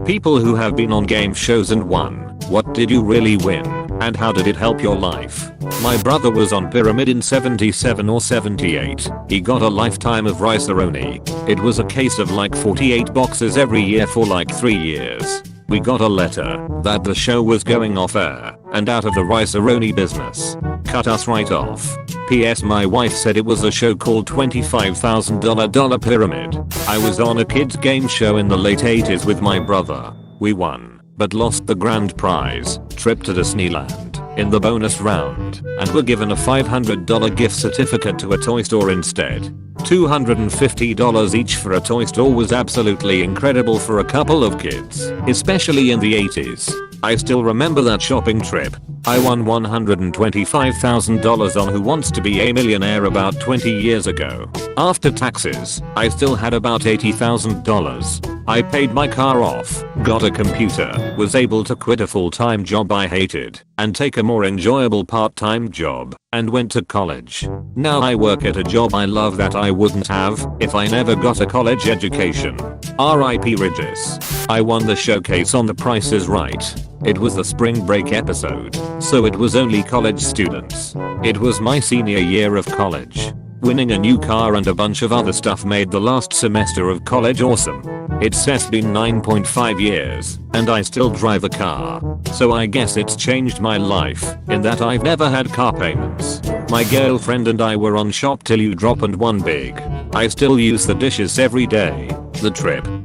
People who have been on game shows and won, what did you really win? And how did it help your life? My brother was on Pyramid in 77 or 78. He got a lifetime of Rice-A-Roni. It was a case of like 48 boxes every year for like 3 years. We got a letter that the show was going off air and out of the Rice-A-Roni business. Cut us right off. PS my wife said it was a show called $25,000 Pyramid. I was on a kids game show in the late 80s with my brother. We won, but lost the grand prize, trip to Disneyland, in the bonus round, and were given a $500 gift certificate to a toy store instead. $250 each for a toy store was absolutely incredible for a couple of kids, especially in the 80s. I still remember that shopping trip. I won $125,000 on Who Wants to Be a Millionaire about 20 years ago. After taxes, I still had about $80,000. I paid my car off, got a computer, was able to quit a full-time job I hated, and take a more enjoyable part-time job, and went to college. Now I work at a job I love that I wouldn't have if I never got a college education. R.I.P. Regis. I won the showcase on The Price is Right. It was the spring break episode, so it was only college students. It was my senior year of college. Winning a new car and a bunch of other stuff made the last semester of college awesome. It's been 9.5 years, and I still drive a car. So I guess it's changed my life, in that I've never had car payments. My girlfriend and I were on Shop Till You Drop and won big. I still use the dishes every day. The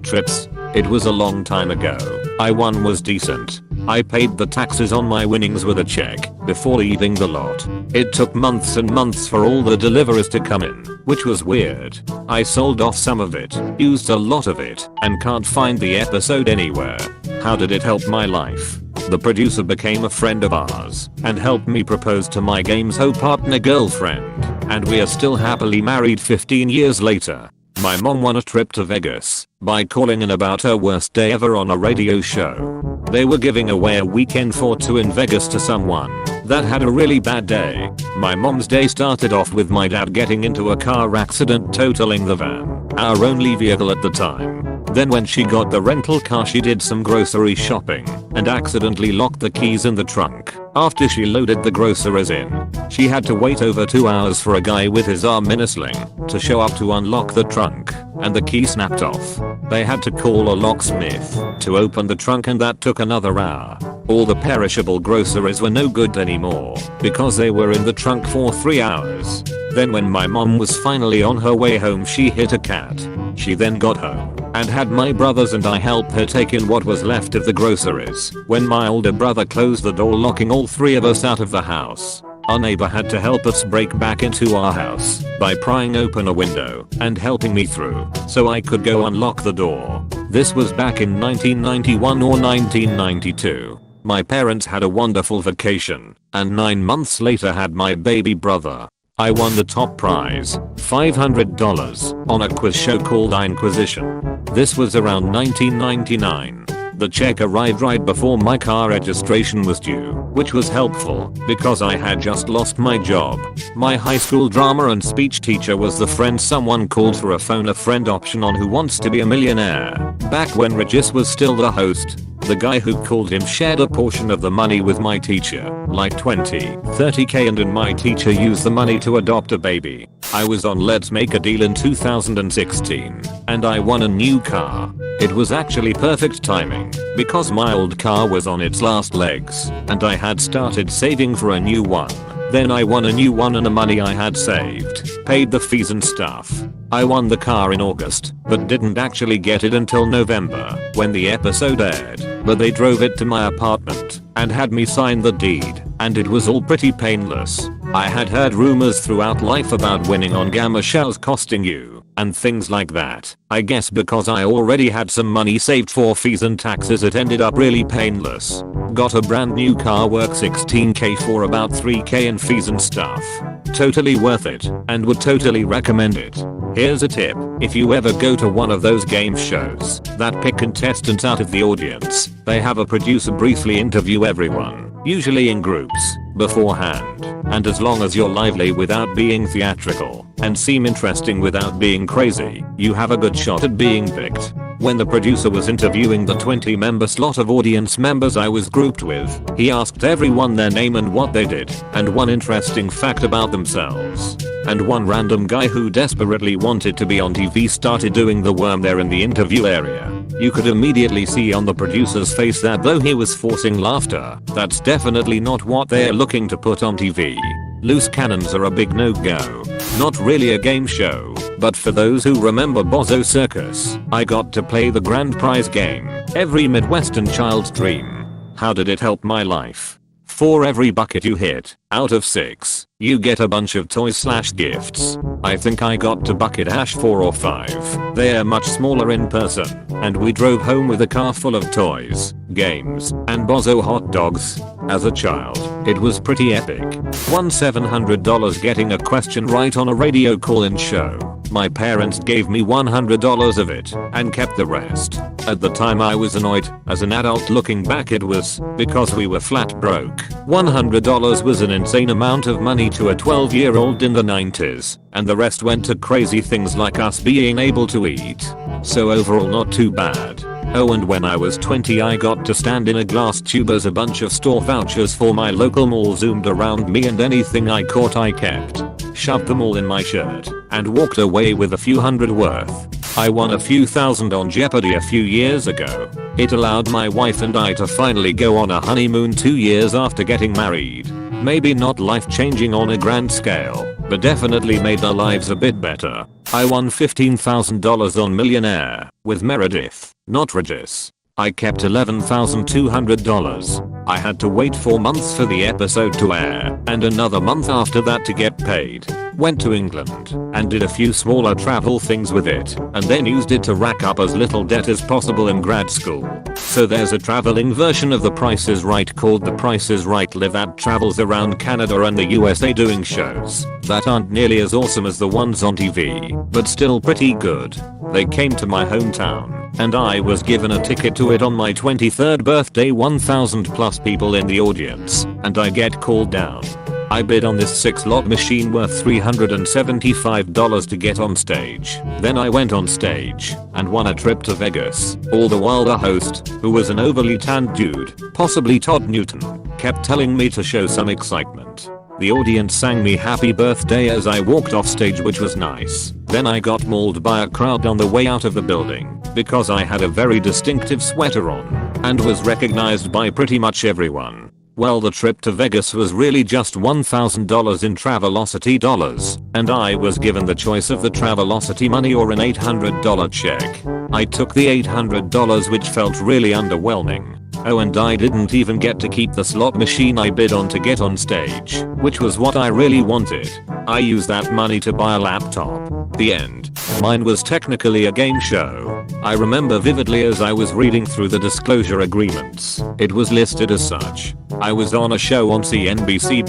trips. It was a long time ago. I won was decent. I paid the taxes on my winnings with a check before leaving the lot. It took months and months for all the deliveries to come in, which was weird. I sold off some of it, used a lot of it, and can't find the episode anywhere. How did it help my life? The producer became a friend of ours and helped me propose to my game show partner girlfriend, and we are still happily married 15 years later. My mom won a trip to Vegas by calling in about her worst day ever on a radio show. They were giving away a weekend for two in Vegas to someone that had a really bad day. My mom's day started off with my dad getting into a car accident totaling the van, our only vehicle at the time. Then when she got the rental car she did some grocery shopping and accidentally locked the keys in the trunk. After she loaded the groceries in, she had to wait over 2 hours for a guy with his arm in a sling to show up to unlock the trunk, and the key snapped off. They had to call a locksmith to open the trunk, and that took another hour. All the perishable groceries were no good anymore because they were in the trunk for 3 hours. Then when my mom was finally on her way home she hit a cat. She then got home and had my brothers and I help her take in what was left of the groceries. When my older brother closed the door locking all 3 of us out of the house, our neighbor had to help us break back into our house by prying open a window and helping me through so I could go unlock the door. This was back in 1991 or 1992. My parents had a wonderful vacation and 9 months later had my baby brother. I won the top prize, $500, on a quiz show called Inquisition. This was around 1999. The check arrived right before my car registration was due, which was helpful because I had just lost my job. My high school drama and speech teacher was the friend someone called for a phone a friend option on Who Wants to Be a Millionaire. Back when Regis was still the host, the guy who called him shared a portion of the money with my teacher, like 30k, and my teacher used the money to adopt a baby. I was on Let's Make a Deal in 2016, and I won a new car. It was actually perfect timing because my old car was on its last legs and I had started saving for a new one. Then I won a new one and the money I had saved paid the fees and stuff. I won the car in August but didn't actually get it until November when the episode aired, but they drove it to my apartment and had me sign the deed, and it was all pretty painless. I had heard rumors throughout life about winning on gameshows costing you and things like that. I guess because I already had some money saved for fees and taxes it ended up really painless. Got a brand new car worth 16k for about 3k in fees and stuff. Totally worth it and would totally recommend it. Here's a tip: if you ever go to one of those game shows that pick contestants out of the audience, they have a producer briefly interview everyone, usually in groups, beforehand, and as long as you're lively without being theatrical and seem interesting without being crazy, you have a good shot at being picked. When the producer was interviewing the 20-member slot of audience members I was grouped with, he asked everyone their name and what they did, and one interesting fact about themselves. And one random guy who desperately wanted to be on TV started doing the worm there in the interview area. You could immediately see on the producer's face that though he was forcing laughter, that's definitely not what they're looking to put on TV. Loose cannons are a big no-go. Not really a game show, but for those who remember Bozo Circus, I got to play the grand prize game, every Midwestern child's dream. How did it help my life? For every bucket you hit, out of 6, you get a bunch of toys/gifts. I think I got to bucket hash 4 or 5. They're much smaller in person, and we drove home with a car full of toys, games, and Bozo hot dogs. As a child, it was pretty epic. Won $700 getting a question right on a radio call-in show. My parents gave me $100 of it and kept the rest. At the time I was annoyed. As an adult looking back it was because we were flat broke. $100 was an insane amount of money to a 12-year-old in the 90s, and the rest went to crazy things like us being able to eat. So overall not too bad. Oh, and when I was 20 I got to stand in a glass tube as a bunch of store vouchers for my local mall zoomed around me, and anything I caught I kept. Shoved them all in my shirt and walked away with a few hundred worth. I won a few thousand on Jeopardy a few years ago. It allowed my wife and I to finally go on a honeymoon 2 years after getting married. Maybe not life-changing on a grand scale, but definitely made our lives a bit better. I won $15,000 on Millionaire with Meredith, not Regis. I kept $11,200. I had to wait 4 months for the episode to air, and another month after that to get paid. Went to England and did a few smaller travel things with it, and then used it to rack up as little debt as possible in grad school. So there's a traveling version of The Price is Right called The Price is Right Live that travels around Canada and the USA doing shows that aren't nearly as awesome as the ones on TV, but still pretty good. They came to my hometown, and I was given a ticket to it on my 23rd birthday. 1,000 plus people in the audience, and I get called down. I bid on this 6-slot machine worth $375 to get on stage. Then I went on stage and won a trip to Vegas. All the while the host, who was an overly tanned dude, possibly Todd Newton, kept telling me to show some excitement. The audience sang me happy birthday as I walked off stage, which was nice. Then I got mauled by a crowd on the way out of the building because I had a very distinctive sweater on and was recognized by pretty much everyone. Well, the trip to Vegas was really just $1,000 in Travelocity dollars, and I was given the choice of the Travelocity money or an $800 check. I took the $800, which felt really underwhelming. Oh, and I didn't even get to keep the slot machine I bid on to get on stage, which was what I really wanted. I used that money to buy a laptop. The end. Mine was technically a game show. I remember vividly as I was reading through the disclosure agreements, it was listed as such. I was on a show on CNBC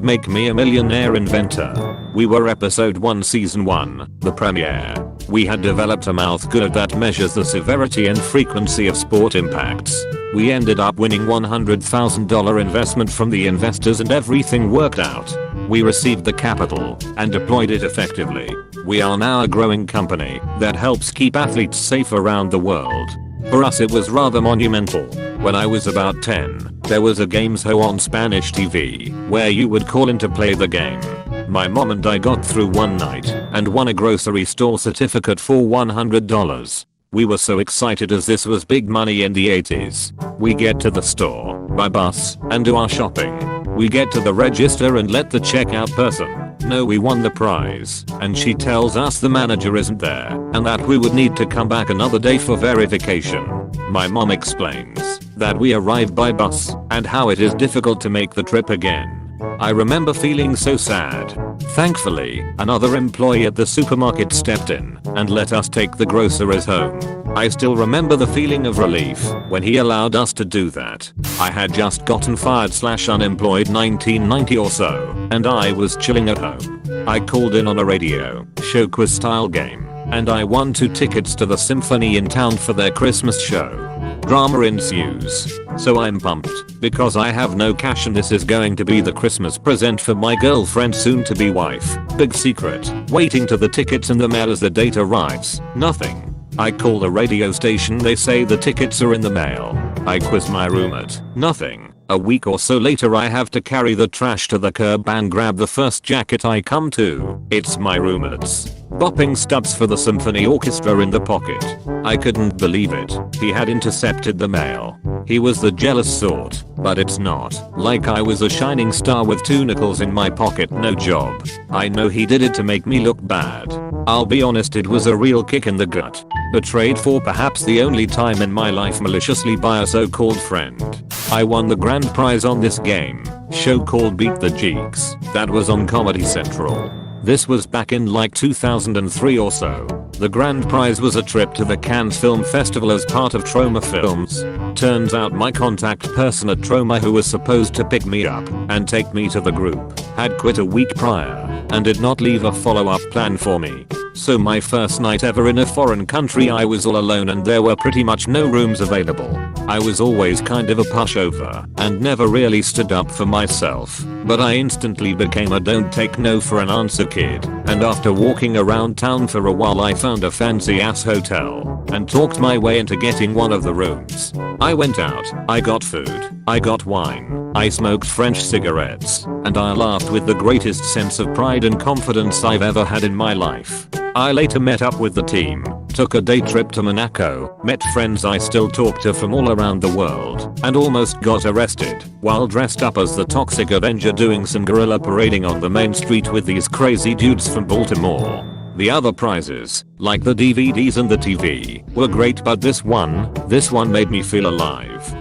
Make Me a Millionaire Inventor. We were episode 1 season 1, the premiere. We had developed a mouth guard that measures the severity and frequency of sport impacts. We ended up winning $100,000 investment from the investors and everything worked out. We received the capital and deployed it effectively. We are now a growing company that helps keep athletes safe around the world. For us it was rather monumental. When I was about 10, there was a game show on Spanish TV where you would call in to play the game. My mom and I got through one night and won a grocery store certificate for $100. We were so excited as this was big money in the 80s. We get to the store, by bus, and do our shopping. We get to the register and let the checkout person know we won the prize, and she tells us the manager isn't there and that we would need to come back another day for verification. My mom explains that we arrived by bus and how it is difficult to make the trip again. I remember feeling so sad. Thankfully, another employee at the supermarket stepped in and let us take the groceries home. I still remember the feeling of relief when he allowed us to do that. I had just gotten fired/unemployed 1990 or so, and I was chilling at home. I called in on a radio show quiz style game, and I won 2 tickets to the symphony in town for their Christmas show. Drama ensues. So I'm pumped because I have no cash and this is going to be the Christmas present for my girlfriend soon to be wife. Big secret. Waiting to the tickets in the mail as the date arrives. Nothing. I call the radio station, they say the tickets are in the mail. I quiz my roommate. Nothing. A week or so later I have to carry the trash to the curb and grab the first jacket I come to. It's my roommate's. Bopping stubs for the symphony orchestra in the pocket. I couldn't believe it. He had intercepted the mail. He was the jealous sort, but it's not like I was a shining star with 2 nickels in my pocket, no job. I know he did it to make me look bad. I'll be honest, it was a real kick in the gut. Betrayed for perhaps the only time in my life maliciously by a so-called friend. I won the grand prize on this game show called Beat the Jeeks that was on Comedy Central. This was back in like 2003 or so. The grand prize was a trip to the Cannes Film Festival as part of Troma Films. Turns out my contact person at Troma, who was supposed to pick me up and take me to the group, had quit a week prior and did not leave a follow-up plan for me. So my first night ever in a foreign country, I was all alone and there were pretty much no rooms available. I was always kind of a pushover and never really stood up for myself, but I instantly became a don't take no for an answer kid, and after walking around town for a while I found a fancy ass hotel and talked my way into getting one of the rooms. I went out, I got food, I got wine, I smoked French cigarettes, and I laughed with the greatest sense of pride and confidence I've ever had in my life. I later met up with the team, took a day trip to Monaco, met friends I still talk to from all around the world, and almost got arrested while dressed up as the Toxic Avenger doing some guerrilla parading on the main street with these crazy dudes from Baltimore. The other prizes, like the DVDs and the TV, were great, but this one made me feel alive.